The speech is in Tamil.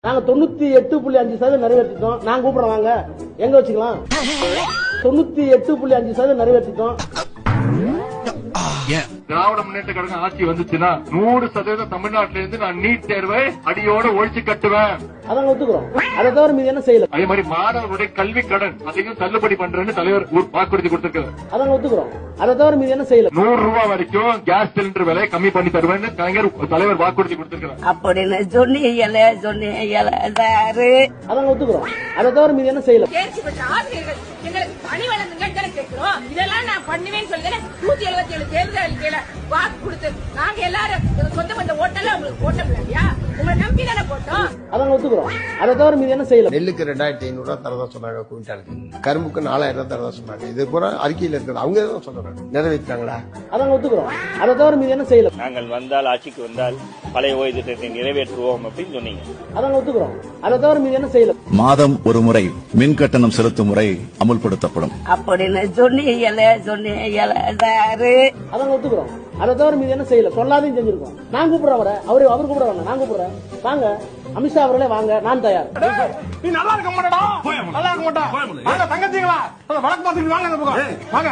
நாங்க 98.5% நிறைவேற்றிட்டோம். நான் கூப்பிடுறேன் வாங்க, எங்க வச்சுக்கலாம். 98.5% நிறைவேற்றிட்டோம். திராவிட முன்னேற்ற கழகம் ஆட்சி வந்துச்சுன்னா 100% தமிழ்நாட்டில இருந்து நான் நீட் தேர்வை அடியோட ஒழிச்சு கட்டுவேன். அதான் ஒத்துக்கிறோம். அதை தவிர மீது என்ன செய்யல. அதே மாதிரி மாணவர்களுடைய கல்வி கடன் அதையும் தள்ளுபடி பண்றேன்னு தலைவர் வாக்குறுதி கொடுத்திருக்காரு. அதான் ஒத்துக்கிறோம். அதை தவிர மீது என்ன செய்யல. 100 ரூபாய் வரைக்கும் கேஸ் சிலிண்டர் விலை கம்மி பண்ணி தருவேன்னு கலைஞர் தலைவர் வாக்குறுதி கொடுத்திருக்காரு. அப்படின்னு சொன்னீங்களே சாரு. அதான் ஒத்துக்கிறோம். அதை தவிர மீது என்ன செய்யல. தேர்ச்சி பெற்ற ஆசிரியர்கள் எங்களுக்கு பணி வழங்குங்க கேட்கிறோம். இதெல்லாம் நான் பண்ணுவேன்னு சொல்லி 177 தேர்தல் அறிக்கையில வாக்கு கொடுத்து நாங்க எல்லாரும் சொந்த பந்த ஓட்டல உங்களுக்கு போட்டோம் இல்லையா, உங்களை நம்பி தானே போட்டோம். அதான் ஒத்துக்கிறோம். அதை தவிர மீது என்ன செய்யல. நெல்லுக்கு 2500 ரூபாய் தரதா சொன்னாங்க குவிண்டாலுக்கு, கரும்புக்கு 4000 ரூபாய் தரதா சொன்னாங்க. இது பூரா அறிக்கையில் இருக்கிறது. அவங்க தான் சொல்றாங்க, நிறைவேற்றாங்களா? அதான் ஒத்துக்கிறோம். அதை தவிர மீது என்ன செய்யல. நாங்கள் வந்தால் ஆட்சிக்கு வந்தால் பழைய ஓய்வு திட்டத்தை நிறைவேற்றுவோம் அப்படின்னு சொன்னீங்க. அதான் ஒத்துக்கிறோம். அதை தவிர மீது என்ன செய்யல. மாதம் ஒரு முறை மின் கட்டணம் செலுத்தும் முறை அமுல்படுத்தப்படும். அப்படின்னு சொன்னீங்களே சாரு. அதான் ஒத்துக்கிறோம். அதை தவிர மீது என்ன செய்யல. சொல்லாதையும் செஞ்சிருக்கோம். நான் கூப்பிடுறேன் வர, அவர் கூப்பிட வேண்டாம், நான் கூப்பிடுறேன். வாங்க, அமித்ஷா அவர்களே வாங்க, நான் தயார். நீ நல்லா இருக்க மாட்டா, நல்லா இருக்க மாட்டா. தங்கச்சிங்களா வழக்கு பார்த்துட்டு வாங்க.